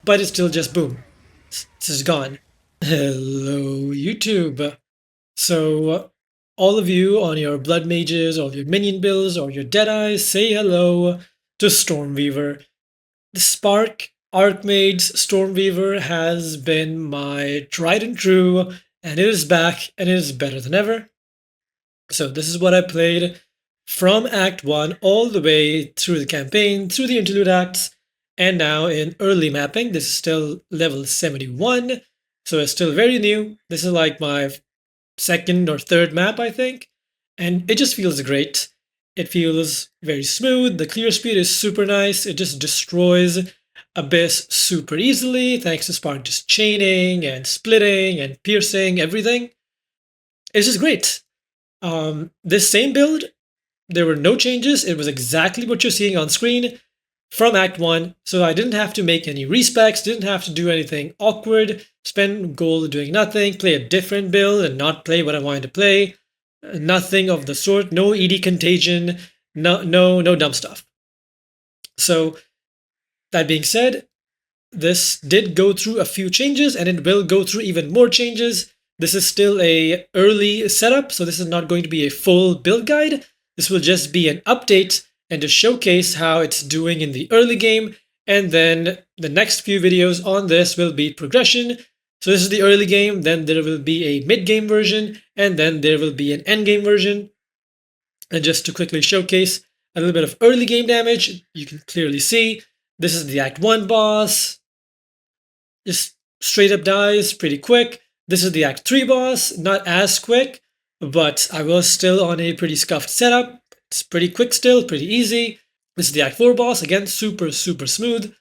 but it's still just boom. This is gone. Hello, YouTube. So, all of you on your blood mages, or your minion builds, or your deadeyes, say hello to Stormweaver. The Spark Archmage Stormweaver has been my tried and true, and it is back, and it is better than ever. So this is what I played from Act 1 all the way through the campaign, through the interlude acts, and now in early mapping. This is still level 71, so it's still very new. This is like my second or third map, I think, and it just feels great. It feels very smooth. The clear speed is super nice. It just destroys Abyss super easily thanks to Spark just chaining and splitting and piercing everything. It's just great. This same build, there were no changes. It was exactly what you're seeing on screen from Act 1, so I didn't have to make any respecs, didn't have to do anything awkward, spend gold doing nothing, play a different build and not play what I wanted to play. Nothing of the sort, no ED contagion, no dumb stuff. So that being said, this did go through a few changes and it will go through even more changes. This is still a early setup, so this is not going to be a full build guide. This will just be an update and to showcase how it's doing in the early game. And then the next few videos on this will be progression. So this is the early game, then there will be a mid-game version, and then there will be an end-game version. And just to quickly showcase a little bit of early game damage, you can clearly see this is the Act 1 boss. Just straight up dies pretty quick. This is the Act 3 boss, not as quick, but I was still on a pretty scuffed setup. It's pretty quick still, pretty easy. This is the Act 4 boss, again, super smooth.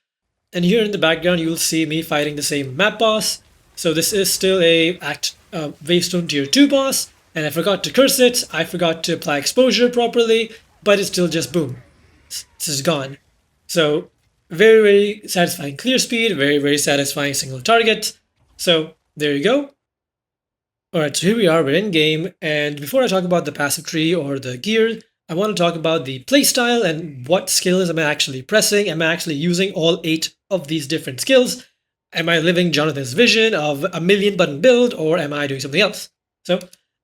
And here in the background, you'll see me fighting the same map boss. So this is still a Wavestone Tier 2 boss, and I forgot to curse it, I forgot to apply exposure properly, but it's still just boom. This is gone. So very satisfying clear speed, very satisfying single target. So there you go. Alright, so here we are, we're in game, and before I talk about the passive tree or the gear, I want to talk about the playstyle and what skills am I actually pressing. Am I actually using all 8 of these different skills? Am I living Jonathan's vision of a million button build, or am I doing something else? So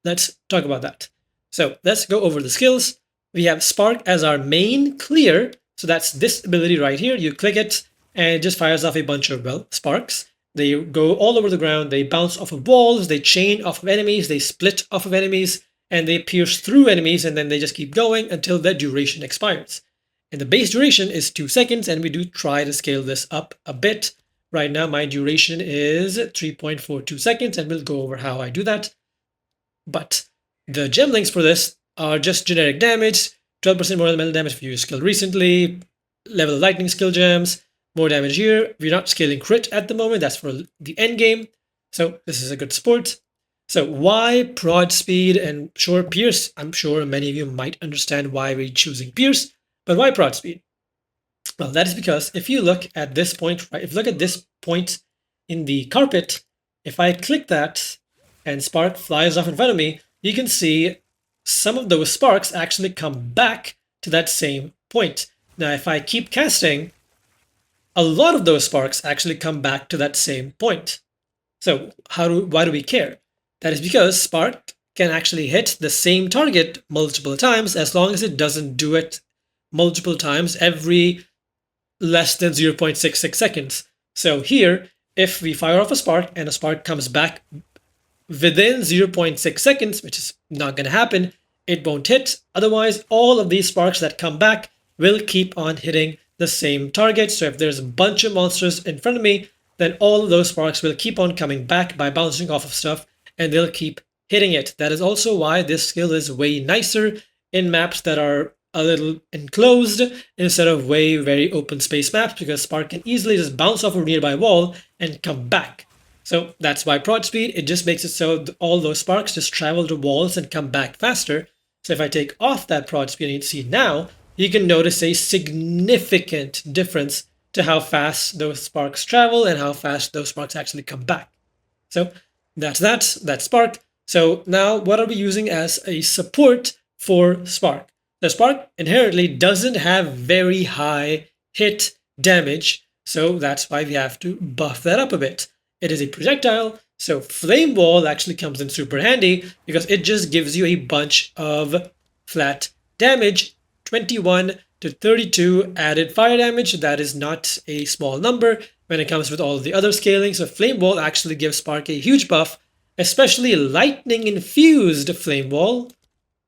let's talk about that. So let's go over the skills. We have Spark as our main clear. So that's this ability right here. You click it and it just fires off a bunch of, well, sparks. They go all over the ground. They bounce off of walls. They chain off of enemies. They split off of enemies. And they pierce through enemies. And then they just keep going until their duration expires. And the base duration is 2 seconds. And we do try to scale this up a bit. Right now, my duration is 3.42 seconds, and we'll go over how I do that. But the gem links for this are just generic damage, 12% more elemental damage if you use skill recently, level of lightning skill gems, more damage here. We're not scaling crit at the moment, that's for the end game. So this is a good support. So why prod speed and sure pierce? I'm sure many of you might understand why we're choosing pierce, but why prod speed? Well, that is because if you look at this point, right, if you look at this point in the carpet, if I click that and spark flies off in front of me, you can see some of those sparks actually come back to that same point. Now, if I keep casting, a lot of those sparks actually come back to that same point. So why do we care? That is because Spark can actually hit the same target multiple times as long as it doesn't do it multiple times every less than 0.66 seconds. So here, if we fire off a spark and a spark comes back within 0.6 seconds, which is not going to happen, it won't hit. Otherwise, all of these sparks that come back will keep on hitting the same target. So if there's a bunch of monsters in front of me, then all of those sparks will keep on coming back by bouncing off of stuff, and they'll keep hitting it. That is also why this skill is way nicer in maps that are a little enclosed instead of very open space maps, because Spark can easily just bounce off a nearby wall and come back. So that's why prod speed, it just makes it so all those sparks just travel to walls and come back faster. So if I take off that prod speed, and you can see now, you can notice a significant difference to how fast those sparks travel and how fast those sparks actually come back. So that's Spark. So now what are we using as a support for Spark? The Spark inherently doesn't have very high hit damage, so that's why we have to buff that up a bit. It is a projectile, so Flame Wall actually comes in super handy because it just gives you a bunch of flat damage, 21 to 32 added fire damage. That is not a small number when it comes with all of the other scaling. So Flame Wall actually gives Spark a huge buff, especially lightning infused Flame Wall,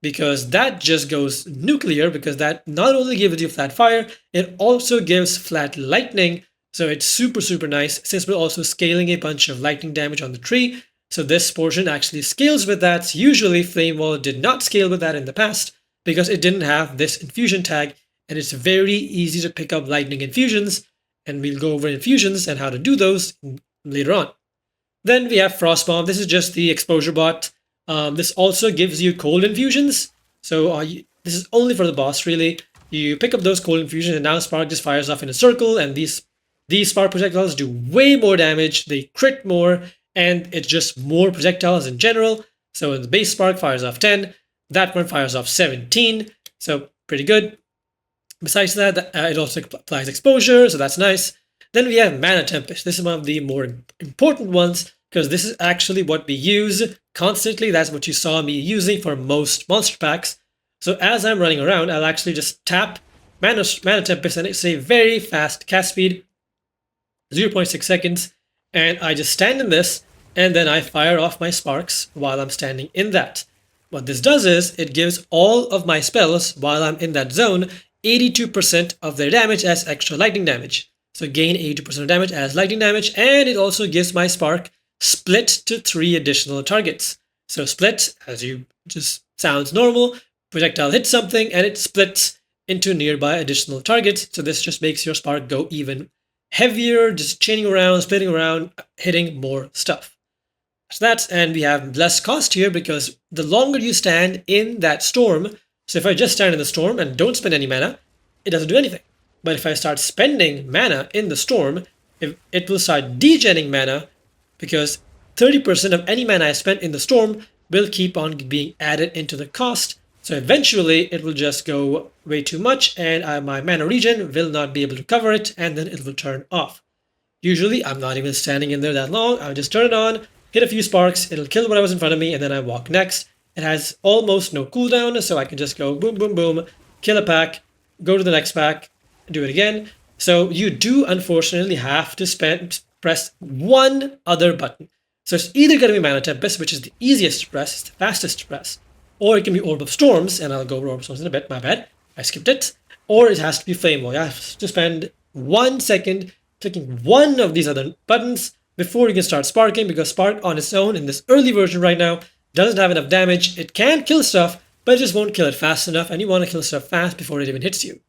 because that just goes nuclear, because that not only gives you flat fire, it also gives flat lightning. So it's super, super nice since we're also scaling a bunch of lightning damage on the tree. So this portion actually scales with that. Usually Flame Wall did not scale with that in the past because it didn't have this infusion tag, and it's very easy to pick up lightning infusions, and we'll go over infusions and how to do those later on. Then we have Frost Bomb. This is just the exposure bot. This also gives you cold infusions. So this is only for the boss, really. You pick up those cold infusions, and now Spark just fires off in a circle, and these Spark projectiles do way more damage. They crit more, and it's just more projectiles in general. So the base Spark fires off 10. That one fires off 17. So pretty good. Besides that, it also applies exposure, so that's nice. Then we have Mana Tempest. This is one of the more important ones because this is actually what we use constantly. That's what you saw me using for most monster packs. So as I'm running around, I'll actually just tap Mana Tempest, and it's a very fast cast speed, 0.6 seconds, and I just stand in this, and then I fire off my sparks while I'm standing in that. What this does is it gives all of my spells while I'm in that zone 82% of their damage as extra lightning damage. So gain 82% of damage as lightning damage, and it also gives my spark split to 3 additional targets. So split, as you just sounds normal, projectile hits something and it splits into nearby additional targets. So this just makes your spark go even heavier, just chaining around, splitting around, hitting more stuff. So that's, and we have less cost here because the longer you stand in that storm, so if I just stand in the storm and don't spend any mana, it doesn't do anything. But if I start spending mana in the storm, it will start degenning mana because 30% of any mana I spent in the storm will keep on being added into the cost. So eventually it will just go way too much, and my mana regen will not be able to cover it, and then it will turn off. Usually I'm not even standing in there that long. I'll just turn it on, hit a few sparks, it'll kill whatever's in front of me, and then I walk next. It has almost no cooldown, so I can just go boom, boom, boom, kill a pack, go to the next pack, do it again. So you do unfortunately have to press one other button. So it's either going to be Mana Tempest, which is the easiest to press, it's the fastest to press, or it can be Orb of Storms, and I'll go over Orb of Storms in a bit, my bad, I skipped it, or it has to be Flame Wall. You have to spend 1 second clicking one of these other buttons before you can start sparking, because Spark on its own in this early version right now doesn't have enough damage. It can kill stuff, but it just won't kill it fast enough, and you want to kill stuff fast before it even hits you.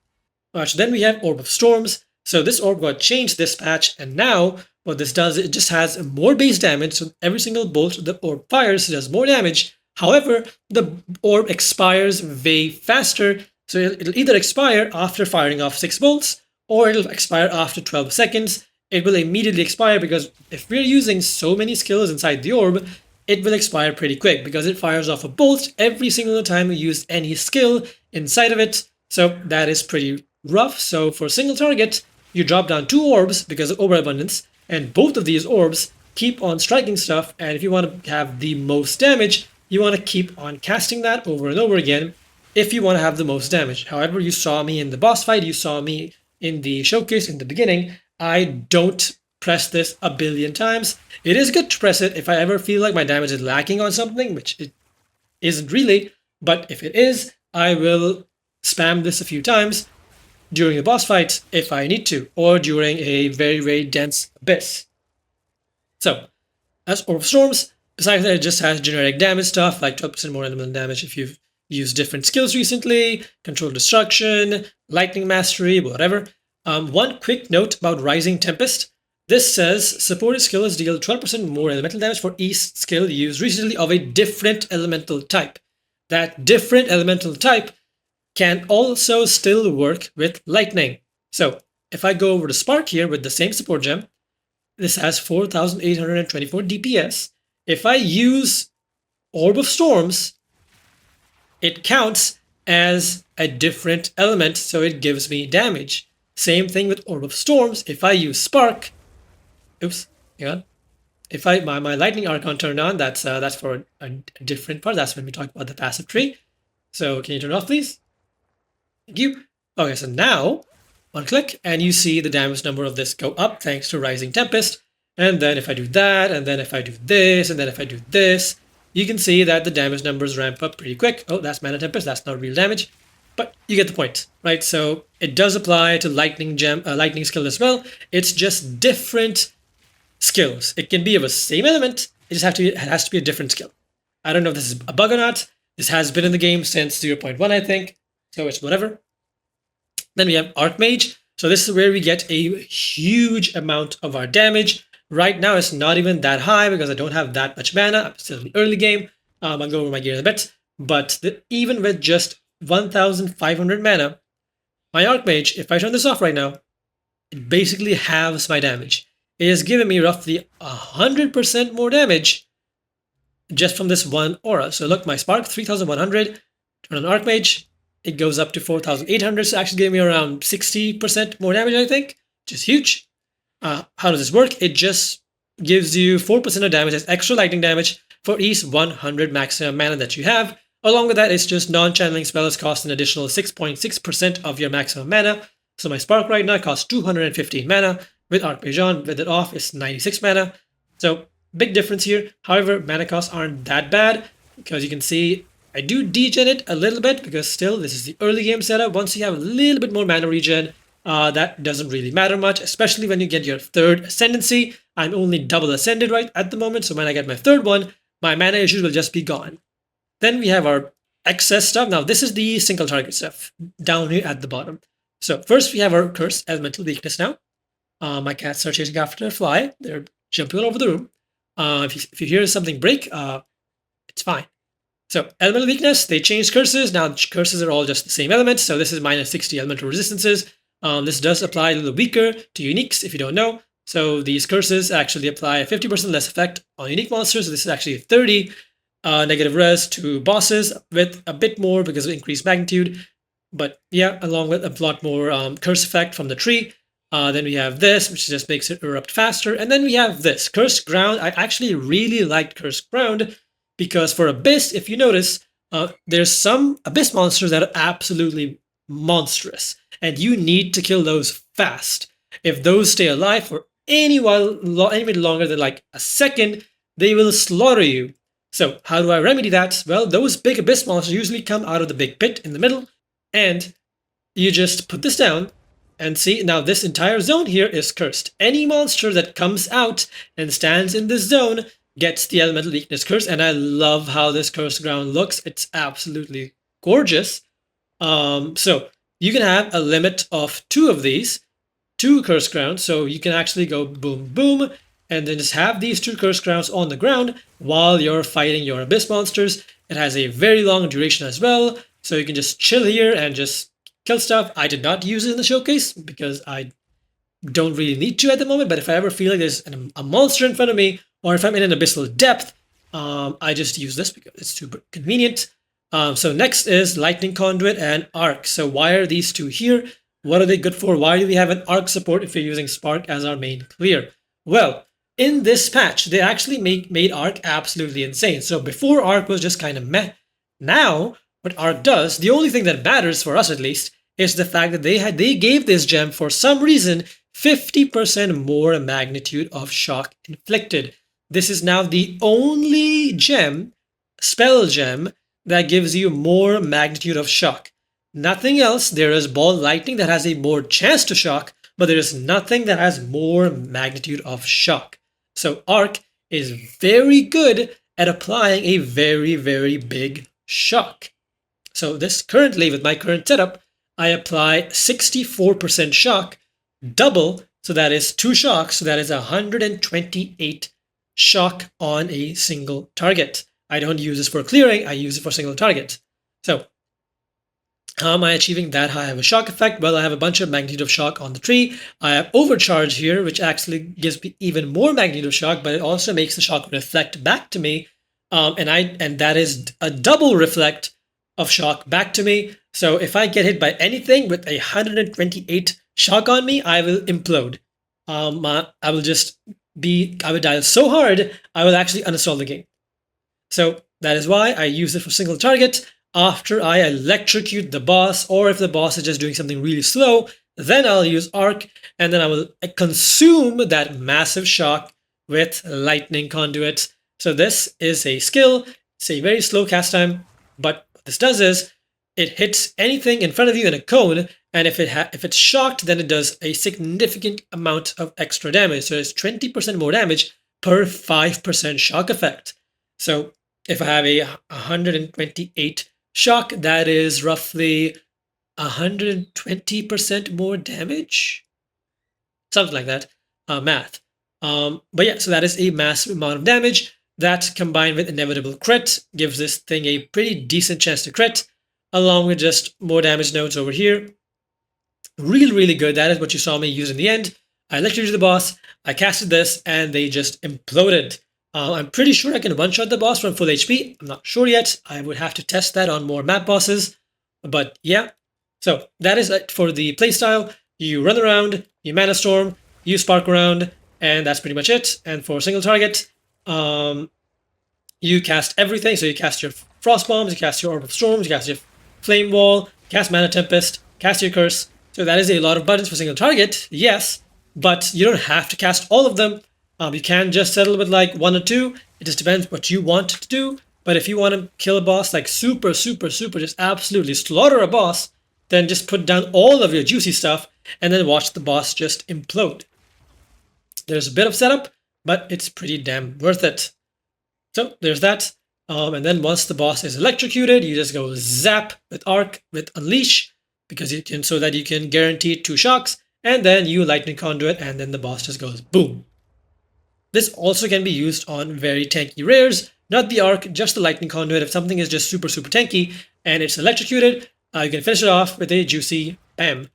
Alright, so then we have Orb of Storms. So this orb got changed this patch, and now what this does, it just has more base damage, so every single bolt the orb fires does more damage. However, the orb expires way faster, so it'll either expire after firing off 6 bolts, or it'll expire after 12 seconds. It will immediately expire because if we're using so many skills inside the orb, it will expire pretty quick because it fires off a bolt every single time you use any skill inside of it. So that is pretty rough. So for a single target, you drop down 2 orbs because of overabundance, and both of these orbs keep on striking stuff, and if you want to have the most damage, you want to keep on casting that over and over again if you want to have the most damage. However, you saw me in the boss fight, you saw me in the showcase in the beginning, I don't press this a billion times. It is good to press it if I ever feel like my damage is lacking on something, which it isn't really, but if it is, I will spam this a few times during the boss fight if I need to, or during a very, very dense abyss. So, as Orb of Storms, besides that, it just has generic damage stuff, like 12% more elemental damage if you've used different skills recently, Control Destruction, Lightning Mastery, whatever. One quick note about Rising Tempest. This says, supported skills deal 12% more elemental damage for each skill used recently of a different elemental type. That different elemental type can also still work with lightning. So if I go over to Spark here with the same support gem, this has 4,824 DPS. If I use Orb of Storms, it counts as a different element, so it gives me damage. Same thing with Orb of Storms. If I use Spark, oops, hang on. If my Lightning Archon turned on, that's for a different part. That's when we talk about the passive tree. So can you turn it off, please? Thank you. Okay, so now one click and you see the damage number of this go up thanks to Rising Tempest. And then if I do that, and then if I do this, and then if I do this, you can see that the damage numbers ramp up pretty quick. Oh, that's Mana Tempest. That's not real damage. But you get the point, right? So it does apply to Lightning skill as well. It's just different skills. It can be of the same element. It has to be a different skill. I don't know if this is a bug or not. This has been in the game since 0.1, I think. So it's whatever. Then we have Archmage. So this is where we get a huge amount of our damage. Right now, it's not even that high because I don't have that much mana. I'm still in the early game. I'll go over my gear in a bit. But even with just 1,500 mana, my Archmage, if I turn this off right now, it basically halves my damage. It has given me roughly 100% more damage just from this one aura. So look, my Spark, 3,100. Turn on Archmage, it goes up to 4,800. So actually gave me around 60% more damage, I think, which is huge. How does this work? It just gives you 4% of damage as extra lightning damage for each 100 maximum mana that you have. Along with that, it's just non-channeling spells cost an additional 6.6% of your maximum mana. So my Spark right now costs 215 mana. With Archmage on, with it off, it's 96 mana. So big difference here. However, mana costs aren't that bad because you can see I do degen it a little bit because still this is the early game setup. Once you have a little bit more mana regen, that doesn't really matter much, especially when you get your third Ascendancy. I'm only double Ascended right at the moment, so when I get my third one, my mana issues will just be gone. Then we have our excess stuff. Now this is the single target stuff down here at the bottom. So first we have our Curse Elemental Weakness now. My cats are chasing after a fly. They're jumping all over the room. If you hear something break, it's fine. So Elemental Weakness, they changed curses. Now curses are all just the same elements. So this is minus 60 elemental resistances. This does apply a little weaker to uniques if you don't know. So these curses actually apply 50% less effect on unique monsters. So this is actually 30 negative res to bosses with a bit more because of increased magnitude. But yeah, along with a lot more curse effect from the tree. Then we have this, which just makes it erupt faster. And then we have this, Cursed Ground. I actually really liked Cursed Ground because for Abyss, if you notice, there's some Abyss monsters that are absolutely monstrous. And you need to kill those fast. If those stay alive for any bit longer than like a second, they will slaughter you. So how do I remedy that? Well, those big Abyss monsters usually come out of the big pit in the middle. And you just put this down. And see, now this entire zone here is cursed. Any monster that comes out and stands in this zone gets the Elemental Weakness curse. And I love how this Cursed Ground looks. It's absolutely gorgeous. So you can have a limit of 2 of these, 2 Cursed Grounds. So you can actually go boom, boom, and then just have these 2 Cursed Grounds on the ground while you're fighting your Abyss monsters. It has a very long duration as well. So you can just chill here and just kill stuff. I did not use it in the showcase because I don't really need to at the moment, but if I ever feel like there's a monster in front of me, or if I'm in an abyssal depth, I just use this because it's super convenient. So next is Lightning Conduit and Arc. So why are these 2 here? What are they good for? Why do we have an Arc support if you're using Spark as our main clear? Well, in this patch, they actually made Arc absolutely insane. So before, Arc was just kind of meh. Now, what Arc does, the only thing that matters for us at least, is the fact that they gave this gem for some reason 50% more magnitude of shock inflicted. This is now the only gem, spell gem, that gives you more magnitude of shock. Nothing else. There is Ball Lightning that has a more chance to shock, but there is nothing that has more magnitude of shock. So Arc is very good at applying a very, very big shock. So this currently, with my current setup, I apply 64% shock, double, so that is 2 shocks, so that is 128 shock on a single target. I don't use this for clearing, I use it for single target. So, how am I achieving that high of a shock effect? Well, I have a bunch of magnitude of shock on the tree. I have overcharge here, which actually gives me even more magnitude of shock, but it also makes the shock reflect back to me. And that is a double reflect of shock back to me. So if I get hit by anything with a 128 shock on me, I will implode. I will just I will die so hard, I will actually uninstall the game. So that is why I use it for single target. After I electrocute the boss, or if the boss is just doing something really slow, then I'll use Arc, and then I will consume that massive shock with Lightning Conduit. So this is a skill. It's a very slow cast time, but what this does is it hits anything in front of you in a cone, and if it's shocked, then it does a significant amount of extra damage. So it's 20% more damage per 5% shock effect. So if I have a 128 shock, that is roughly 120% more damage, something like that. Math. But yeah, so that is a massive amount of damage. That combined with inevitable crit gives this thing a pretty decent chance to crit, along with just more damage nodes over here. Really, really good. That is what you saw me use in the end. I electrocuted the boss, I casted this, and they just imploded. I'm pretty sure I can one-shot the boss from full HP. I'm not sure yet. I would have to test that on more map bosses. But yeah, so that is it for the playstyle. You run around, you mana storm, you spark around, and that's pretty much it. And for single target, you cast everything. So you cast your Frost Bombs, you cast your Orb of Storms, you cast your Flame Wall, cast Mana Tempest, cast your Curse. So that is a lot of buttons for single target, yes, but you don't have to cast all of them. You can just settle with like 1 or 2. It just depends what you want to do. But if you want to kill a boss like super, just absolutely slaughter a boss, then just put down all of your juicy stuff and then watch the boss just implode. There's a bit of setup, but it's pretty damn worth it. So there's that. And then once the boss is electrocuted, you just go zap with Arc, with Unleash, because you can, so that you can guarantee 2 shocks, and then you Lightning Conduit, and then the boss just goes boom. This also can be used on very tanky rares, not the Arc, just the Lightning Conduit. If something is just super tanky and it's electrocuted, you can finish it off with a juicy bam.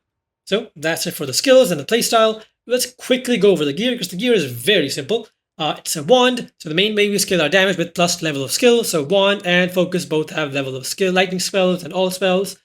So that's it for the skills and the playstyle. Let's quickly go over the gear, because the gear is very simple. It's a wand, so the main way we scale our damage with plus level of skill. So wand and focus both have level of skill, lightning spells and all spells.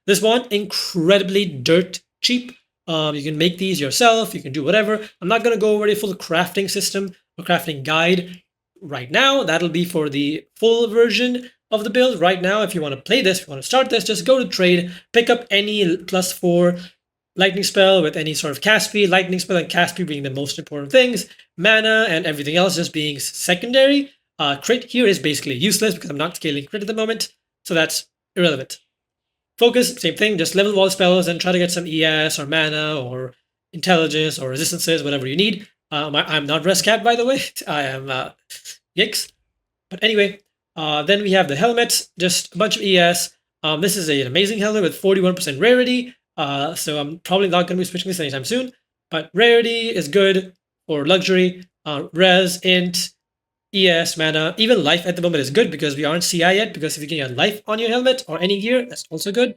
This wand, incredibly dirt cheap. You can make these yourself, you can do whatever. I'm not going to go over a full crafting system or crafting guide right now. That'll be for the full version of the build. Right now, if you want to play this, if you want to start this, just go to trade, pick up any +4 lightning spell with any sort of cast speed, lightning spell and cast speed being the most important things, mana and everything else just being secondary. Crit here is basically useless because I'm not scaling crit at the moment, so that's irrelevant. Focus, same thing, just level wall spells and try to get some ES or mana or intelligence or resistances, whatever you need. I'm not Rescat, by the way. I am Yikes. But anyway, then we have the helmet, just a bunch of ES. This is an amazing helmet with 41% rarity. So I'm probably not going to be switching this anytime soon. But rarity is good for luxury. Res, int, ES, mana, even life at the moment is good because we aren't CI yet, because if you can get life on your helmet or any gear, that's also good.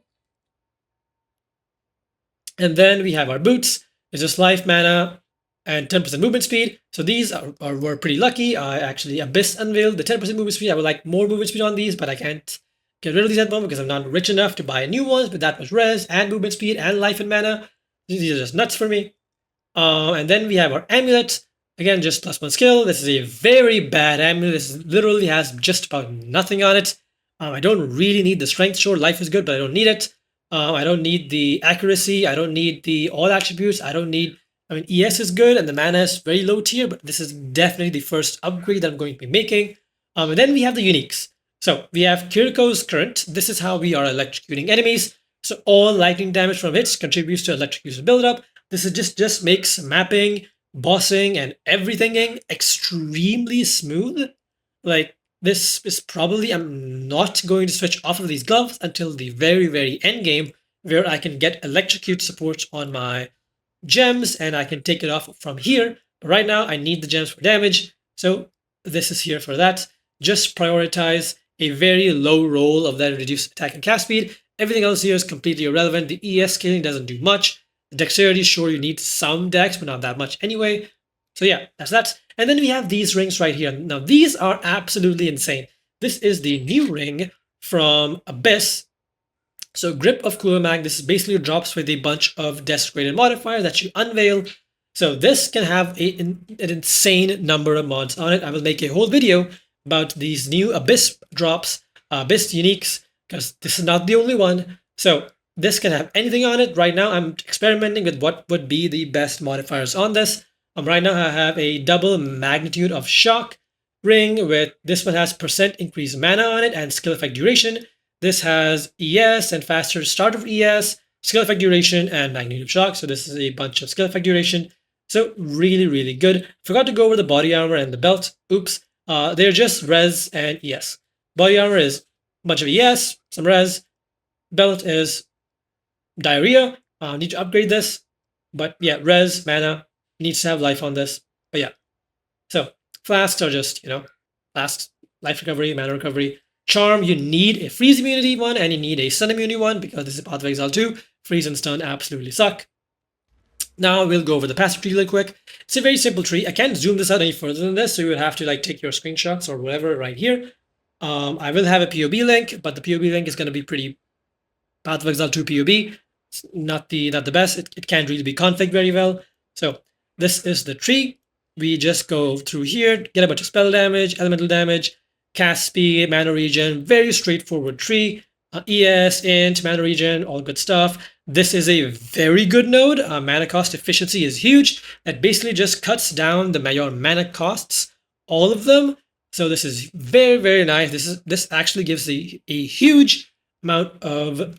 And then we have our boots. It's just life, mana, and 10% movement speed. So these were pretty lucky. I actually Abyss unveiled the 10% movement speed. I would like more movement speed on these, but I can't get rid of these at the moment because I'm not rich enough to buy new ones, but that was res and movement speed and life and mana. These are just nuts for me. And then we have our amulet. Again, just +1 skill. This is a very bad amulet. This literally has just about nothing on it. I don't really need the strength. Sure, life is good, but I don't need it. I don't need the accuracy. I don't need the all attributes. I mean, ES is good and the mana is very low tier, but this is definitely the first upgrade that I'm going to be making. And then we have the uniques. So we have Kiriko's Current. This is how we are electrocuting enemies. So all lightning damage from hits contributes to electrocution buildup. This is just makes mapping, bossing, and everything extremely smooth. Like, this is probably, I'm not going to switch off of these gloves until the very end game, where I can get electrocute support on my gems and I can take it off from here. But right now I need the gems for damage, so this is here for that. Just prioritize a very low roll of that reduced attack and cast speed. Everything else here is completely irrelevant. The ES scaling doesn't do much. The dexterity, sure, you need some dex, but not that much anyway. So yeah, that's that. And then we have these rings right here. Now these are absolutely insane. This is the new ring from Abyss. So Grip of copium'ed, this is basically drops with a bunch of desecrated modifiers that you unveil. So this can have an insane number of mods on it. I will make a whole video about these new Abyss drops, Abyss uniques, because this is not the only one. So this can have anything on it. Right now, I'm experimenting with what would be the best modifiers on this. Right now, I have a double magnitude of shock ring with this one has percent increased mana on it and skill effect duration. This has ES and faster start of ES, skill effect duration, and magnitude of shock. So this is a bunch of skill effect duration. So really, really good. Forgot to go over the body armor and the belt. Oops. They're just res and ES. Body armor is a bunch of ES, some res. Belt is diarrhea. Need to upgrade this. But yeah, res, mana, needs to have life on this. But yeah. So flasks are just, flasks, life recovery, mana recovery. Charm, you need a freeze immunity one and you need a stun immunity one because this is Path of Exile 2. Freeze and stun absolutely suck. Now we'll go over the passive tree really quick. It's a very simple tree. I can't zoom this out any further than this, so you would have to take your screenshots or whatever right here. I will have a POB link, but the POB link is going to be pretty Path of Exile 2 POB. It's not the best. It can't really be configured very well. So this is the tree. We just go through here, get a bunch of spell damage, elemental damage, cast speed, mana regen, very straightforward tree. ES, int, mana regen, all good stuff. This is a very good node. Mana cost efficiency is huge. That basically just cuts down your mana costs, all of them. So this is very, very nice. This actually gives a huge amount of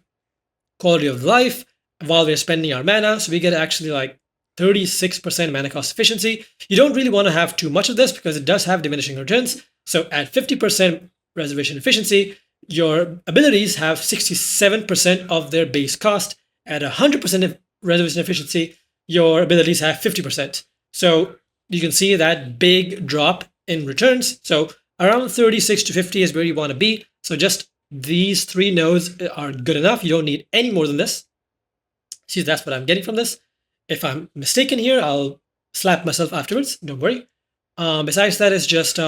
quality of life while we're spending our mana. So we get actually 36% mana cost efficiency. You don't really want to have too much of this because it does have diminishing returns. So at 50% reservation efficiency, your abilities have 67% of their base cost. At 100% reservation efficiency, your abilities have 50%. So you can see that big drop in returns. So around 36 to 50 is where you want to be. So just these three nodes are good enough. You don't need any more than this. See, that's what I'm getting from this. If I'm mistaken here, I'll slap myself afterwards. Don't worry. Besides that, it's just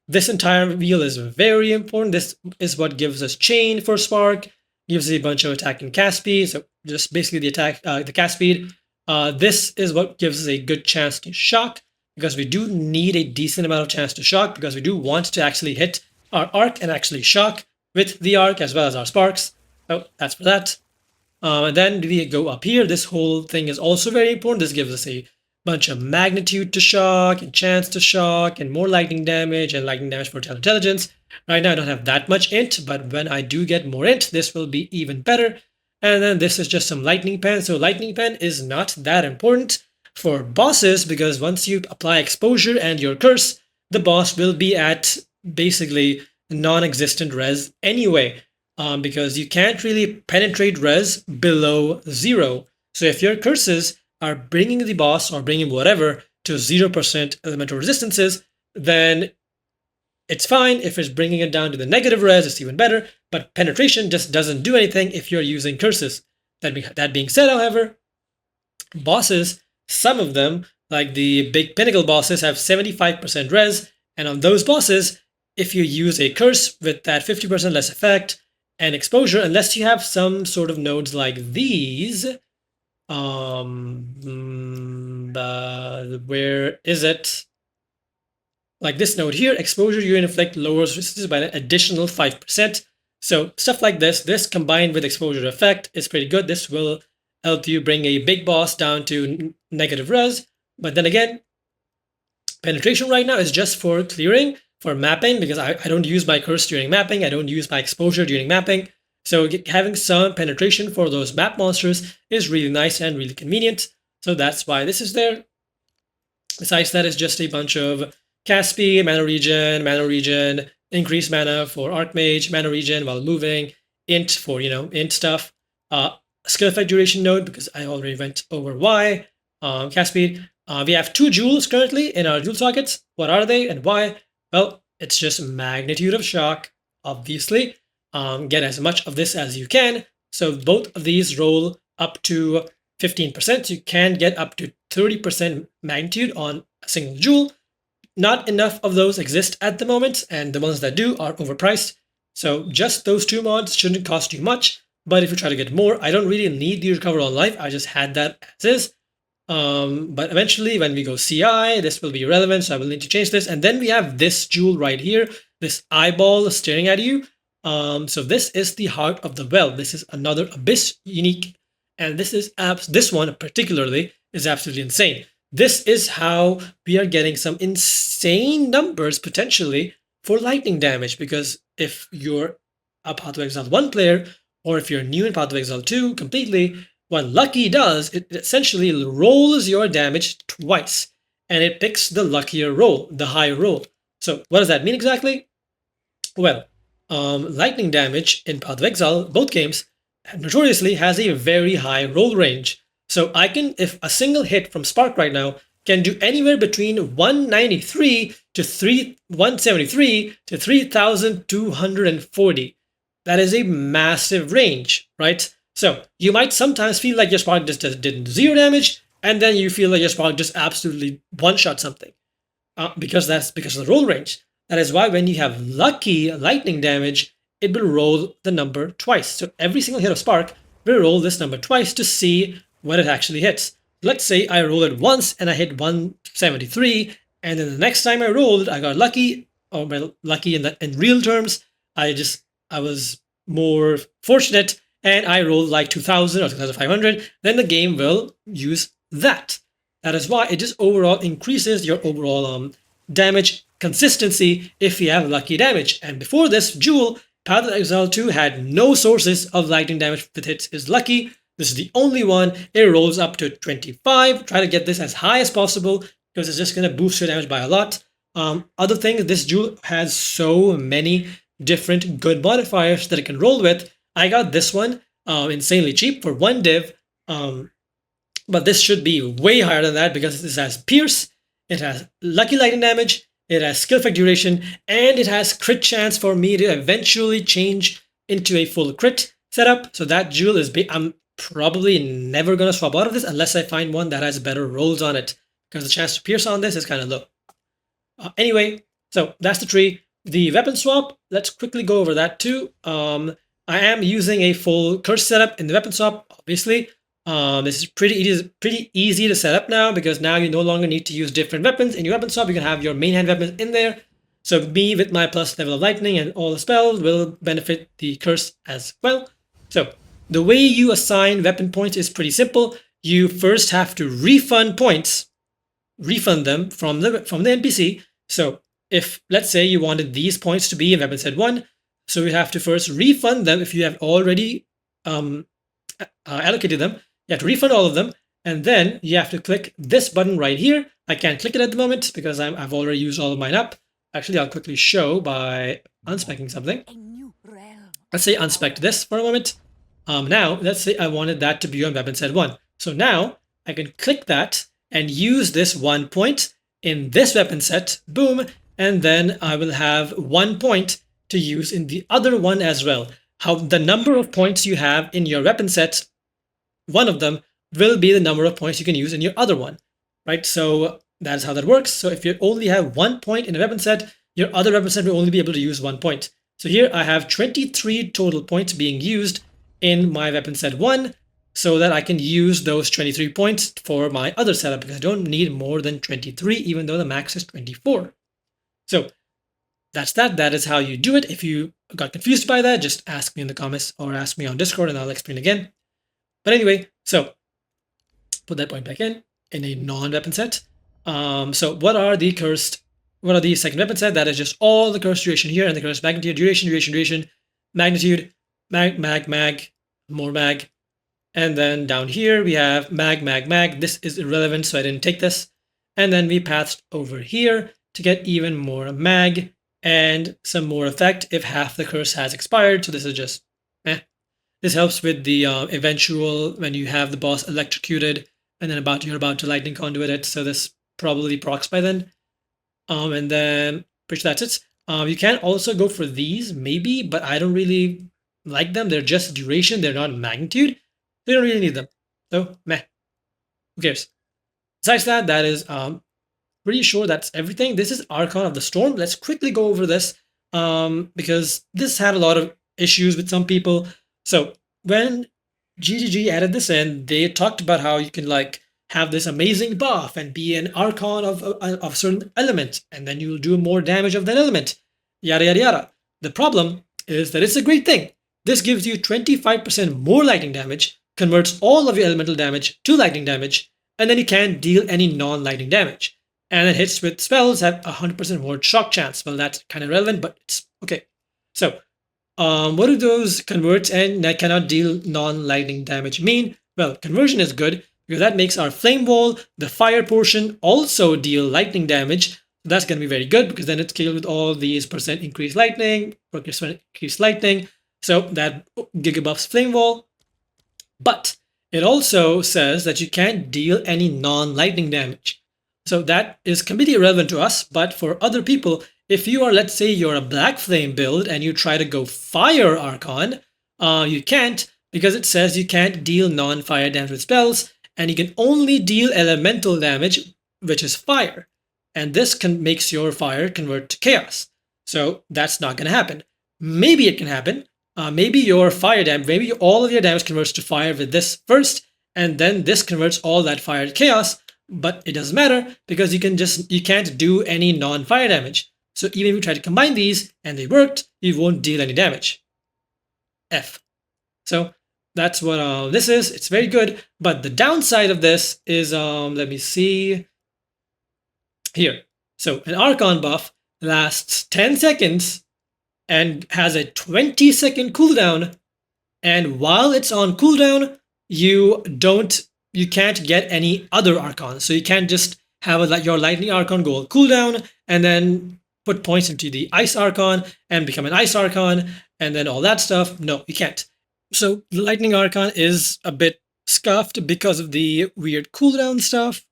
this entire wheel is very important. This is what gives us chain for spark, gives us a bunch of attack and cast speed. So just basically the cast speed. This is what gives us a good chance to shock because we do need a decent amount of chance to shock because we do want to actually hit our arc and actually shock with the arc as well as our sparks. So that's for that. And then we go up here. This whole thing is also very important. This gives us a bunch of magnitude to shock and chance to shock and more lightning damage and lightning damage for intelligence. Right now I don't have that much int, but when I do get more int, this will be even better. And then this is just some lightning pen. So lightning pen is not that important for bosses because once you apply exposure and your curse, the boss will be at basically non-existent res anyway. Because you can't really penetrate res below 0. So if your curses are bringing the boss or bringing whatever to 0% elemental resistances, then it's fine. If it's bringing it down to the negative res, it's even better. But penetration just doesn't do anything if you're using curses. That being said, however, bosses, some of them, like the big pinnacle bosses, have 75% res. And on those bosses, if you use a curse with that 50% less effect, and exposure, unless you have some sort of nodes like these, where is it? Like this node here, exposure you inflict lowers resistance by an additional 5%. So stuff like this combined with exposure effect is pretty good. This will help you bring a big boss down to negative res. But then again, penetration right now is just for clearing, for mapping, because I don't use my curse during mapping. I don't use my exposure during mapping. So having some penetration for those map monsters is really nice and really convenient. So that's why this is there. Besides that, it's just a bunch of cast speed, mana regen, increased mana for Archmage, mana regen while moving, int for, int stuff. Skill effect duration node, because I already went over why. Cast speed. We have 2 jewels currently in our jewel sockets. What are they and why? Well, it's just magnitude of shock, obviously. Get as much of this as you can. So both of these roll up to 15%. You can get up to 30% magnitude on a single jewel. Not enough of those exist at the moment, and the ones that do are overpriced. So just those 2 mods shouldn't cost you much, But if you try to get more, I don't really need the recover all life. I just had that as is. But eventually when we go CI, this will be irrelevant, so I will need to change this. And then we have this jewel right here, this eyeball staring at you. So this is the Heart of the Well. This is another Abyss unique, and this one particularly is absolutely insane. This is how we are getting some insane numbers potentially for lightning damage, because if you're a Path of Exile 1 player, or if you're new in Path of Exile 2 completely, what Lucky does, it essentially rolls your damage twice, and it picks the luckier roll, the higher roll. So what does that mean exactly? Well, lightning damage in Path of Exile, both games, notoriously has a very high roll range. So I can, if a single hit from Spark right now can do anywhere between 193 to 173 to 3,240. That is a massive range, right? So you might sometimes feel like your Spark just did 0 damage, and then you feel like your Spark just absolutely one-shot something, because of the roll range. That is why when you have lucky lightning damage, it will roll the number twice. So every single hit of Spark will roll this number twice to see when it actually hits. Let's say I roll it once and I hit 173, and then the next time I rolled, I got lucky, or well, lucky in real terms. I was more fortunate, and I rolled like 2,000 or 2,500, then the game will use that. That is why it just overall increases your overall damage consistency if you have lucky damage. And before this jewel, Path of Exile 2 had no sources of lightning damage that hits is lucky. This is the only one. It rolls up to 25. Try to get this as high as possible, because it's just going to boost your damage by a lot. Other thing, this jewel has so many different good modifiers that it can roll with. I got this one insanely cheap for 1 div, but this should be way higher than that, because this has Pierce, it has lucky lightning damage, it has skill effect duration, and it has crit chance for me to eventually change into a full crit setup. So that jewel is I'm probably never going to swap out of this unless I find one that has better rolls on it, because the chance to pierce on this is kind of low. Anyway, so that's the tree. The weapon swap, let's quickly go over that too. I am using a full curse setup in the weapon swap, obviously. This is pretty easy to set up now, because now you no longer need to use different weapons. In your weapon swap, you can have your main hand weapons in there. So me with my plus level of lightning and all the spells will benefit the curse as well. So the way you assign weapon points is pretty simple. You first have to refund points, refund them from the NPC. So if, let's say, you wanted these points to be in weapon set 1, so you have to first refund them. If you have already allocated them, you have to refund all of them, and then you have to click this button right here. I can't click it at the moment because I've already used all of mine up. Actually, I'll quickly show by unspecking something. Let's say unspec this for a moment. Now, let's say I wanted that to be on weapon set 1. So now I can click that and use this 1 point in this weapon set, boom, and then I will have 1 point to use in the other one as well. How the number of points you have in your weapon set, one of them will be the number of points you can use in your other one, right? So that's how that works. So if you only have 1 point in a weapon set, your other weapon set will only be able to use 1 point. So here I have 23 total points being used in my weapon set 1, so that I can use those 23 points for my other setup, because I don't need more than 23, even though the max is 24. So that's that. That is how you do it. If you got confused by that, just ask me in the comments or ask me on Discord and I'll explain again. But anyway, so put that point back in a non-weapon set. So what are the second weapon set? That is just all the curse duration here, and the curse magnitude, duration, magnitude, mag, more mag. And then down here we have mag. This is irrelevant, so I didn't take this. And then we patched over here to get even more mag and some more effect if half the curse has expired. So this is just This helps with the eventual, when you have the boss electrocuted and then you're about to lightning conduit it. So this probably procs by then. And then pretty that's it. You can also go for these maybe, but I don't really like them. They're just duration. They're not magnitude. They don't really need them. So meh. Who cares? Besides that, that is pretty sure that's everything. This is Archon of the Storm. Let's quickly go over this because this had a lot of issues with some people. So when GGG added this in, they talked about how you can like have this amazing buff and be an Archon of a certain element, and then you'll do more damage of that element, yada yada yada. The problem is that it's a great thing. This gives you 25% more lightning damage, converts all of your elemental damage to lightning damage, and then you can't deal any non-lightning damage. And then hits with spells have 100% more shock chance. Well, that's kind of relevant, but it's okay. So, what do those converts and that cannot deal non-lightning damage mean? Well, conversion is good because that makes our flame wall, the fire portion, also deal lightning damage. That's going to be very good because then it's scaled with all these percent increased lightning, increased lightning. So that gigabuffs flame wall. But it also says that you can't deal any non-lightning damage. So that is completely irrelevant to us, but for other people, if you are, let's say you're a Black Flame build and you try to go Fire Archon, you can't because it says you can't deal non-fire damage with spells, and you can only deal elemental damage, which is fire. And this makes your fire convert to chaos. So that's not going to happen. Maybe it can happen. Maybe your fire damage, maybe all of your damage converts to fire with this first, and then this converts all that fire to chaos. But it doesn't matter because you can't do any non-fire damage. So even if you try to combine these and they worked, you won't deal any damage. F. So that's what this is. It's very good. But the downside of this is, let me see here. So an Archon buff lasts 10 seconds and has a 20-second cooldown. And while it's on cooldown, you can't get any other Archons. So you can't just have your Lightning Archon go on cooldown and then put points into the Ice Archon and become an Ice Archon and then all that stuff. No, you can't. So the Lightning Archon is a bit scuffed because of the weird cooldown stuff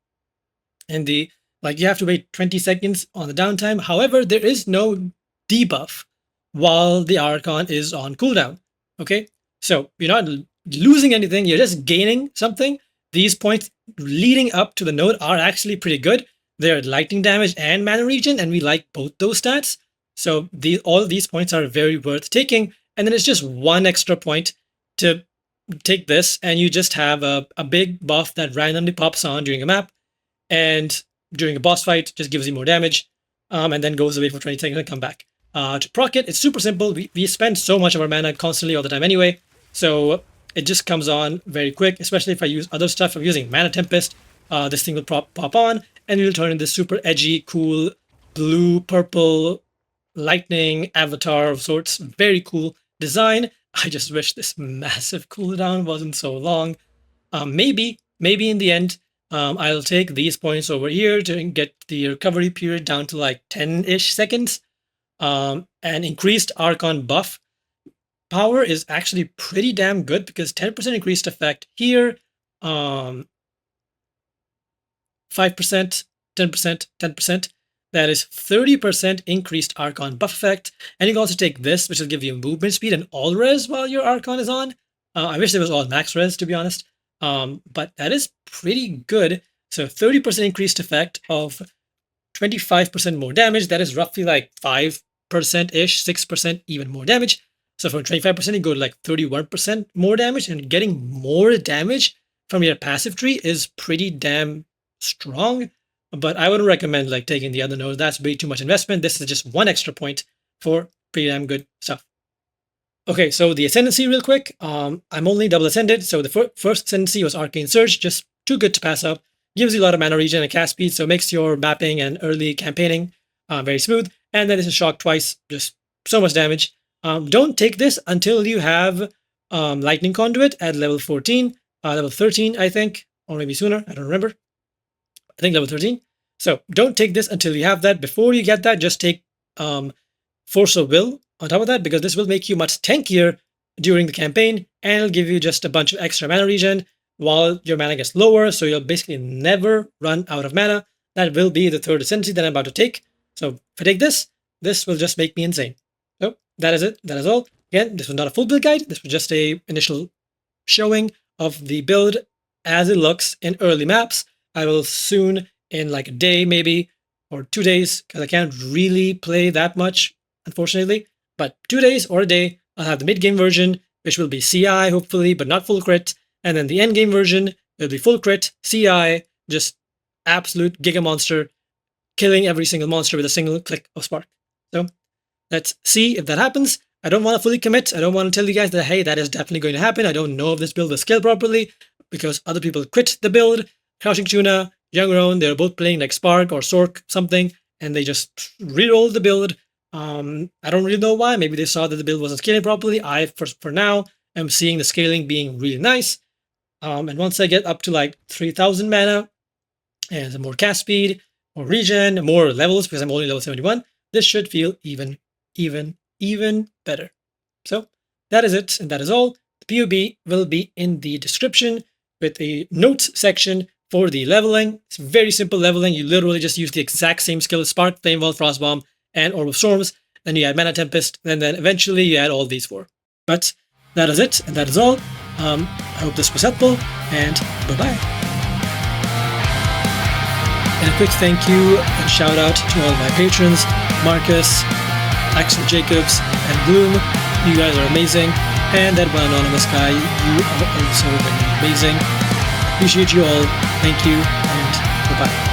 and you have to wait 20 seconds on the downtime. However, there is no debuff while the Archon is on cooldown. Okay, so you're not losing anything, you're just gaining something. These points leading up to the node are actually pretty good. They're lightning damage and mana regen, and we like both those stats. So all of these points are very worth taking. And then it's just one extra point to take this, and you just have a big buff that randomly pops on during a map, and during a boss fight just gives you more damage, and then goes away for 20 seconds and come back. To proc it, it's super simple. We spend so much of our mana constantly all the time anyway, so it just comes on very quick, especially if I use other stuff. If I'm using Mana Tempest, this thing will pop on, and it'll turn into this super edgy, cool, blue, purple, lightning avatar of sorts. Very cool design. I just wish this massive cooldown wasn't so long. Maybe in the end, I'll take these points over here to get the recovery period down to like 10-ish seconds. And increased Archon buff power is actually pretty damn good because 10% increased effect here, 5%, 10%, 10%. That is 30% increased Archon buff effect. And you can also take this, which will give you movement speed and all res while your Archon is on. I wish there was all max res, to be honest. But that is pretty good. So 30% increased effect of 25% more damage. That is roughly like 5%-ish, 6% even more damage. So from 25%, you go to like 31% more damage, and getting more damage from your passive tree is pretty damn strong. But I wouldn't recommend like taking the other node. That's way too much investment. This is just one extra point for pretty damn good stuff. Okay, so the Ascendancy real quick. I'm only double ascended. So the first Ascendancy was Arcane Surge, just too good to pass up. Gives you a lot of mana regen and cast speed, so makes your mapping and early campaigning very smooth. And then this is Shock twice, just so much damage. Don't take this until you have Lightning Conduit at level 14, level 13, I think, or maybe sooner. I don't remember. I think level 13. So don't take this until you have that. Before you get that, just take Force of Will on top of that, because this will make you much tankier during the campaign, and it'll give you just a bunch of extra mana regen while your mana gets lower, so you'll basically never run out of mana. That will be the third Ascendancy that I'm about to take. So if I take this, this will just make me insane. So that is it. That is all. Again, this was not a full build guide. This was just a initial showing of the build as it looks in early maps. I will soon, in like a day maybe, or 2 days, because I can't really play that much, unfortunately, but 2 days or a day, I'll have the mid-game version, which will be CI hopefully, but not full crit. And then the endgame version, it'll be full crit, CI, just absolute giga monster, killing every single monster with a single click of spark. So let's see if that happens. I don't want to fully commit. I don't want to tell you guys that, hey, that is definitely going to happen. I don't know if this build will scale properly because other people quit the build. Crouching Tuna, Young Roan, they're both playing like Spark or Sork something, and they just re-rolled the build. I don't really know why. Maybe they saw that the build wasn't scaling properly. For now, am seeing the scaling being really nice. And once I get up to like 3,000 mana and some more cast speed, more regen, more levels because I'm only level 71, this should feel even better. So that is it, and that is all. The POB will be in the description with a notes section for the leveling. It's very simple leveling. You literally just use the exact same skill as Spark, Flame Wall, Frostbomb, and Orb of Storms. Then you add Mana Tempest, and then eventually you add all these four. But that is it, and that is all. I hope this was helpful, and bye-bye. And a quick thank you and shout out to all my patrons, Marcus, Axel Jacobs, and Bloom. You guys are amazing. And that one anonymous guy, you are also very amazing. Appreciate you all. Thank you, and bye-bye.